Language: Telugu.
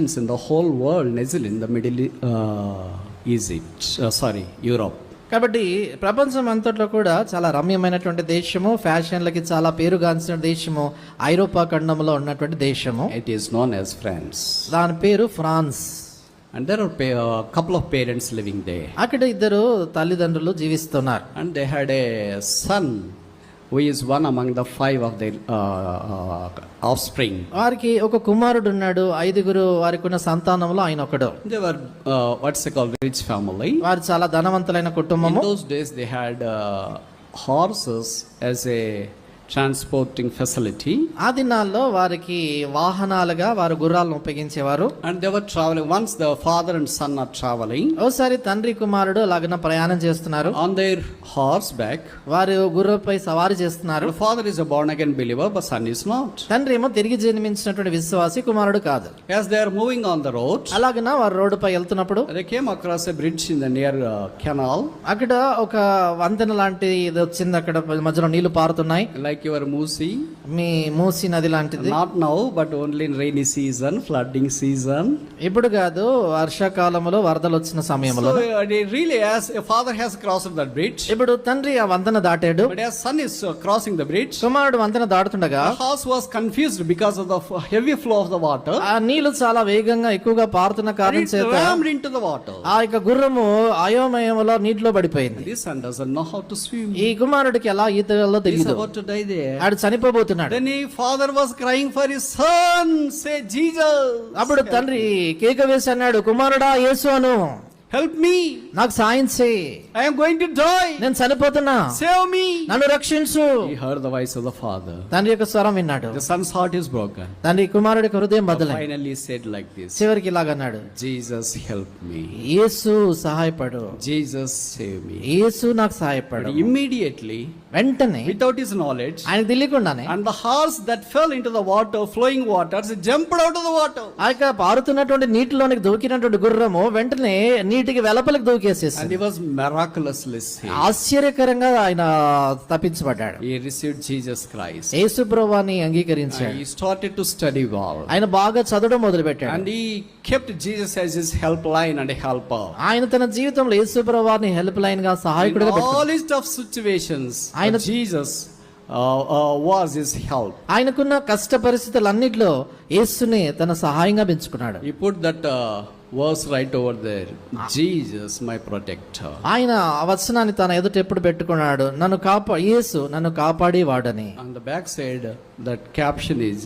fashions in the whole world, Nazil in the Middle Europe. కాబట్టి ప్రపంచం అంతట్లో కూడా చాలా రమ్యమైనటువంటి దేశము, ఫ్యాషన్లకి చాలా పేరుగాంచిన దేశము ఐరోపా ఖండంలో ఉన్నటువంటి దేశము. It is known as France. దాని పేరు France. And there are a couple of parents living there. అక్కడ ఇద్దరు తల్లిదండ్రులు జీవిస్తున్నారు. And they had a son who is one among the 5 of their offspring. వారికి ఒక కుమారుడు ఉన్నాడు. 5 వారికి ఉన్న సంతానంలో ఆయన ఒకడు. They were what's it called, rich family. వారు చాలా ధనవంతులైన కుటుంబము. In those days they had horses as a transporting facility. ఆ దినాల్లో వారికి వాహనాలుగా వారు గుర్రాలను ఉపయోగించేవారు. And they were traveling. Once the father and son are traveling, ఓసారి తండ్రి కుమారుడు అలాగన ప్రయాణం చేస్తున్నారు. on their horseback, వారు గుర్రపై సవారీ చేస్తున్నారు. the father is a born again believer, but son is not. తండ్రి ఏమో తిరిగి జన్మించినటువంటి విశ్వాసి, కుమారుడు కాదు. As they are moving on the road, అలాగన వారు రోడ్డుపై వెళ్తున్నప్పుడు they came across a bridge in the near canal. అక్కడ ఒక వంతెన లాంటి ఇది వచ్చింది. అక్కడ మధ్యలో నీళ్లు పారుతున్నాయి. Like your Musi. మీ మూసీ నది లాంటిది. Not now, but only in rainy season, flooding season. ఇప్పుడు కాదు, వర్షాకాలంలో వరదలు వచ్చిన సమయంలో. So really, as a father has crossed that bridge, ఇప్పుడు తండ్రి ఆ వంతెన దాటాడు. but as son is crossing the bridge, కుమారుడు వంతెన దాటుతుండగా the horse was confused because of the heavy flow of the water. ఆ నీళ్లు చాలా వేగంగా ఎక్కువగా పారుతున్న కారణం It చేత rammed into the water. ఆ యొక్క గుర్రము అయోమయంలో నీటిలో పడిపోయింది. This son doesn't know how to swim. ఈ కుమారుడికి ఎలా ఈతలో He's తెలియదు. about to die there. ఆడు చనిపోబోతున్నాడు. Then his father was crying for his son. Say, Jesus. అప్పుడు తండ్రి కేక వేసి అన్నాడు, కుమారుడా యేసు అను, help me. నాకు సాయం చేయి, I am going to die. నేను చనిపోతున్నా, Save me. నన్ను రక్షించు. He heard the voice of the father. తండ్రి యొక్క స్వరం విన్నాడు. The son's heart is broken. తండ్రి కుమారుడికి హృదయం బదులైంది. Finally said like this. చివరికి ఇలాగన్నాడు, Jesus help me. యేసు సహాయపడు, Jesus save me. యేసు నాకు సహాయపడు. But immediately, వెంటనే without his knowledge, ఆయన తెలియకుండానే and the horse that fell into the water, flowing waters, jumped out of the water. ఆ యొక్క పారుతున్నటువంటి నీటిలోనికి దూకినటువంటి గుర్రము వెంటనే నీటికి వెలపలికి And దూకేసేసింది. he was miraculously saved. ఆశ్చర్యకరంగా ఆయన తప్పించబడ్డాడు. He received Jesus Christ. యేసు ప్రభువుని అంగీకరించాడు. He started to study well. ఆయన బాగా చదవడం మొదలు పెట్టాడు. And he kept Jesus as his helpline and a helper. ఆయన తన జీవితంలో యేసు ప్రభువుని హెల్ప్ లైన్ గా సహాయకుడిగా In all పెట్టుకున్నాడు. his tough situations, ఆయన- Jesus was his help. ఆయనకున్న కష్ట పరిస్థితులన్నిటిలో యేసుని తన సహాయంగా పెంచుకున్నాడు. He put that verse right over there. Jesus my protector. ఆయన ఆ వచనాన్ని తన ఎదుట ఎప్పుడు పెట్టుకున్నాడు, యేసు నన్ను కాపాడేవాడని. On the back side, that caption is